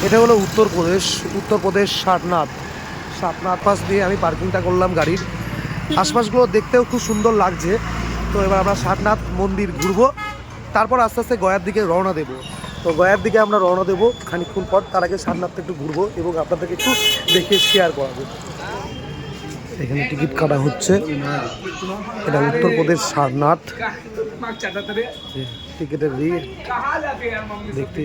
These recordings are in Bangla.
এটা হলো উত্তরপ্রদেশ সারনাথ পাশ দিয়ে আমি পার্কিংটা করলাম গাড়ির। আশপাশগুলো দেখতেও খুব সুন্দর লাগছে। তো এবার আমরা সারনাথ মন্দির ঘুরবো, তারপর আস্তে আস্তে গয়ার দিকে রওনা দেবো। তো গয়ার দিকে আমরা রওনা দেবো খানিকক্ষণ পর। তার আগে সারনাথটা একটু ঘুরবো এবং আপনাদেরকে একটু দেখে শেয়ার করাবো। এখানে টিকিট কাটা হচ্ছে। এটা উত্তরপ্রদেশ সারনাথ। টিকিটের রেট দেখতে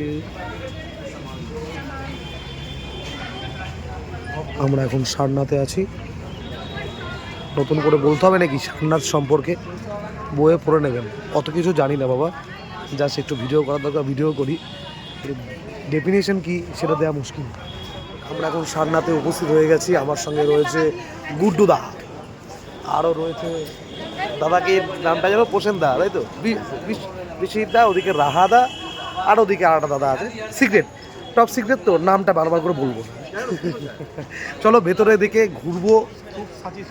আমরা এখন সারনাথে আছি। নতুন করে বলতে হবে নাকি সারনাথ সম্পর্কে? বইয়ে পড়ে নেবেন। অত কিছু জানি না বাবা, জাস্ট একটু ভিডিও করার দরকার, ভিডিও করি। ডেফিনেশন কি সেটা দেওয়া মুশকিল। আমরা এখন সারনাথে উপস্থিত হয়ে গেছি। আমার সঙ্গে রয়েছে গুড্ডুদা, আরও রয়েছে দাদাকে নামটা যেন প্রসেনদা, তাই তো? বিশিদা, ওদিকে রাহাদা, আর ওদিকে আরেকটা দাদা আছে সিক্রেট, টপ সিক্রেট। তো নামটা বারবার করে বলবো না। চলো ভেতরের দিকে ঘুরবো,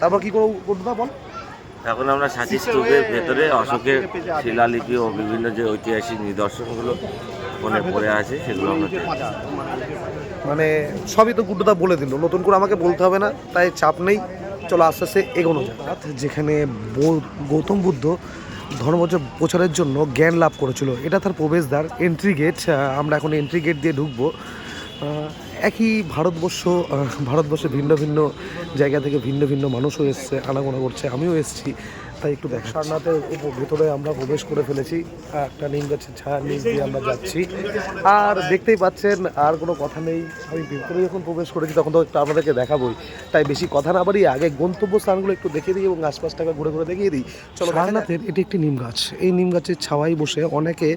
তারপর কি করবো গুড্ডুদা বল। এখন আমরা সাঁচি স্তূপের ভেতরে অশোকের শিলালিপি ও বিভিন্ন যে ঐতিহাসিক নিদর্শনগুলো মনে পড়ে আছে সেগুলো আমরা মানে সবই তো গুড্ডুদা বলে দিল, নতুন করে আমাকে বলতে হবে না, তাই চাপ নেই। চলো আস্তে আস্তে এগোনো যাক। যেখানে গৌতম বুদ্ধ ধর্ম প্রচারের জন্য জ্ঞান লাভ করেছিল, এটা তার প্রবেশদ্বার, এন্ট্রি গেট। আমরা এখন এন্ট্রি গেট দিয়ে ঢুকবো। একই ভারতবর্ষে ভিন্ন ভিন্ন জায়গা থেকে ভিন্ন ভিন্ন মানুষও এসছে, আনাগোনা করছে, আমিও এসেছি, তাই একটু দেখ। সারনাথের ভেতরে আমরা প্রবেশ করে ফেলেছি। একটা নিম গাছের ছায়ার নিচ দিয়ে আমরা যাচ্ছি। আর দেখতেই পাচ্ছেন, আর কোনো কথা নেই। আমি ভেতরে যখন প্রবেশ করেছি তখন তো একটু আপনাদেরকে দেখাবোই, তাই বেশি কথা না বাড়িয়ে আগে গন্তব্য স্থানগুলো একটু দেখিয়ে দিই এবং আশপাশটাকে ঘুরে ঘুরে দেখিয়ে দিই। চলো। সারনাথের এটি একটি নিম গাছ। এই নিম গাছের ছাওয়ায় বসে অনেকে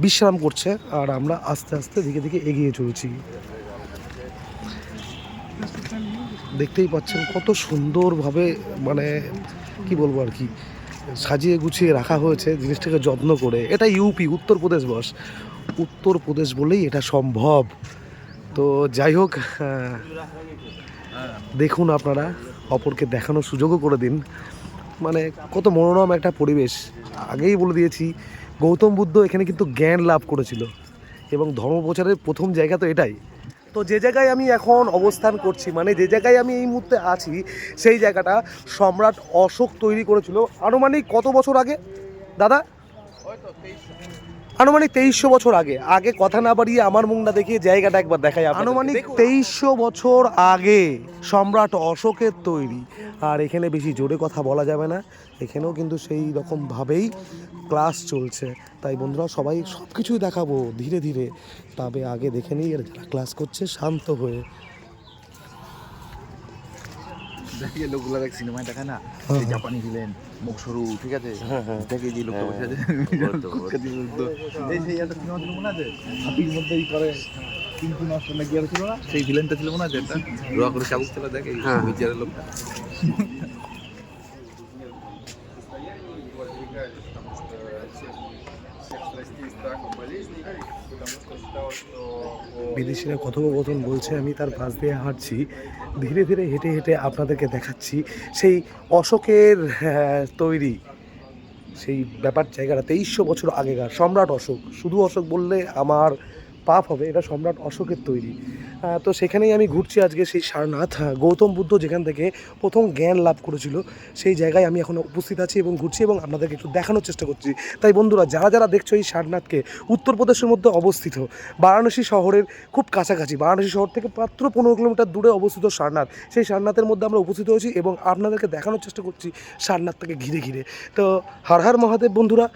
বিশ্রাম করছে, আর আমরা আস্তে আস্তে দিকে দিকে এগিয়ে চলছি। দেখতেই পাচ্ছেন কত সুন্দরভাবে, মানে কি বলবো আর কি, সাজিয়ে গুছিয়ে রাখা হয়েছে জিনিসটাকে যত্ন করে। এটা ইউপি, উত্তরপ্রদেশ বলেই এটা সম্ভব। তো যাই হোক, দেখুন আপনারা, অপরকে দেখানোর সুযোগও করে দিন। মানে কত মনোরম একটা পরিবেশ। আগেই বলে দিয়েছি, গৌতম বুদ্ধ এখানে কিন্তু জ্ঞান লাভ করেছিল এবং ধর্মপ্রচারের প্রথম জায়গা তো এটাই। তো যে জায়গায় আমি এখন অবস্থান করছি, মানে যে জায়গায় আমি এই মুহূর্তে আছি, সেই জায়গাটা সম্রাট অশোক তৈরি করেছিল আনুমানিক কত বছর আগে দাদা? আনুমানিক 2300 বছর আগে। আগে কথা না বাড়িয়ে আমার মুখ না দেখিয়ে জায়গাটা একবার দেখাই। আনুমানিক 2300 বছর আগে সম্রাট অশোকের তৈরি। আর এখানে বেশি জোরে কথা বলা যাবে না, এখানেও কিন্তু সেই রকমভাবেই ক্লাস চলছে। তাই বন্ধুরা, সবাই সব কিছুই দেখাবো ধীরে ধীরে, তবে আগে দেখে নিই আর যারা ক্লাস করছে শান্ত হয়ে। দেখে লোকগুলো দেখ সিনেমায় দেখা না, জাপানি ভিলেন, মুখ সরু, ঠিক আছে, দেখে যে লোকটা বসে আছে এই সেই একটা সিনেমা ছিল মনে আছে, হাতির মধ্যেই করে কিন্তু নষ্ট না গিয়ার ছিল না, সেই ভিলেনটা ছিল মনে আছে, একটা রোয়া করে চাবুক ছিল, দেখে বিচারের লোকটা। বিদেশিরা কথোপকথন বলছে, আমি তার পাশ দিয়ে হাঁটছি, ধীরে ধীরে হেঁটে হেঁটে আপনাদেরকে দেখাচ্ছি সেই অশোকের তৈরি সেই ব্যাপার জায়গাটা। 2300 বছর আগেকার সম্রাট অশোক, শুধু অশোক বললে আমার পাপ হবে, এটা সম্রাট অশোকের তৈরি। তো সেখানেই আমি ঘুরছি আজকে, সেই সারনাথ। গৌতম বুদ্ধ যেখান থেকে প্রথম জ্ঞান লাভ করেছিল, সেই জায়গায় আমি এখন উপস্থিত আছি এবং ঘুরছি এবং আপনাদেরকে একটু দেখানোর চেষ্টা করছি। তাই বন্ধুরা, যারা যারা দেখছো এই সারনাথকে, উত্তরপ্রদেশের মধ্যে অবস্থিত, বারাণসী শহরের খুব কাছাকাছি, বারাণসী শহর থেকে মাত্র 15 কিলোমিটার দূরে অবস্থিত সারনাথ, সেই সারনাথের মধ্যে আমরা উপস্থিত হয়েছি এবং আপনাদেরকে দেখানোর চেষ্টা করছি সারনাথটাকে ঘিরে ঘিরে। তো হর হর মহাদেব বন্ধুরা।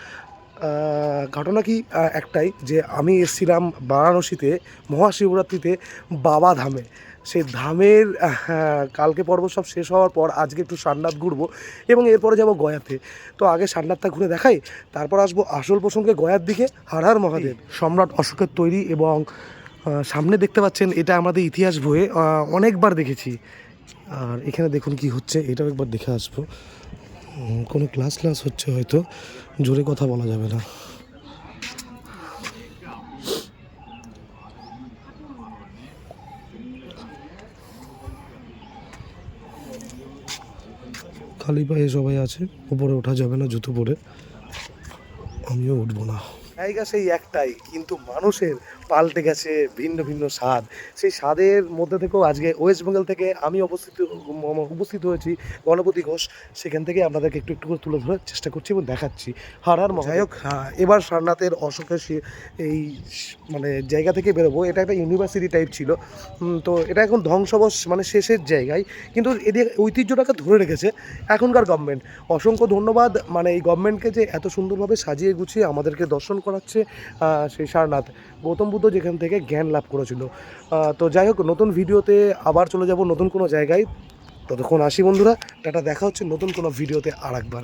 ঘটনা কি একটাই, যে আমি এসেছিলাম বারাণসীতে মহাশিবরাত্রিতে বাবা ধামে। সেই ধামের কালকে পর্ব সব শেষ হওয়ার পর আজকে একটু সারনাথ ঘুরবো এবং এরপরে যাব গয়াতে। তো আগে সারনাথটা ঘুরে দেখাই, তারপর আসবো আসল প্রসঙ্গে গয়ার দিকে। হর হর মহাদেব। সম্রাট অশোকের তৈরি এবং সামনে দেখতে পাচ্ছেন, এটা আমাদের ইতিহাস বইয়ে অনেকবার দেখেছি। আর এখানে দেখুন কি হচ্ছে, এটাও একবার দেখে আসবো। কোনো ক্লাস হচ্ছে হয়তো, জোরে কথা বলা যাবে না। খালি পায়ে সবাই আছে, উপরে ওঠা যাবে না জুতো পরে, আমিও উঠবো না। জায়গা সেই একটাই, কিন্তু মানুষের পাল্টে গেছে ভিন্ন ভিন্ন স্বাদ। সেই স্বাদের মধ্যে থেকেও আজকে ওয়েস্ট বেঙ্গল থেকে আমি উপস্থিত হয়েছি গণপতি ঘোষ। সেখান থেকে আপনাদেরকে একটু একটু করে তুলে ধরার চেষ্টা করছি এবং দেখাচ্ছি। যাই হোক, এবার সারনাথের অশোকের এই মানে জায়গা থেকে বেরোবো। এটা একটা ইউনিভার্সিটি টাইপ ছিল, তো এটা এখন ধ্বংসাবশ মানে শেষের জায়গায়, কিন্তু এদের ঐতিহ্যটাকে ধরে রেখেছে এখনকার গভর্নমেন্ট। অসংখ্য ধন্যবাদ মানে এই গভর্নমেন্টকে যে এত সুন্দরভাবে সাজিয়ে গুছিয়ে আমাদেরকে দর্শন করাচ্ছে সেই সারনাথ, গৌতম বুদ্ধ যেখান থেকে জ্ঞান লাভ করেছিল। তো যাই হোক, নতুন ভিডিওতে আবার চলে যাব নতুন কোনো জায়গায়। ততক্ষণ আসি বন্ধুরা, টাটা, দেখা হচ্ছে নতুন কোনো ভিডিওতে আর একবার।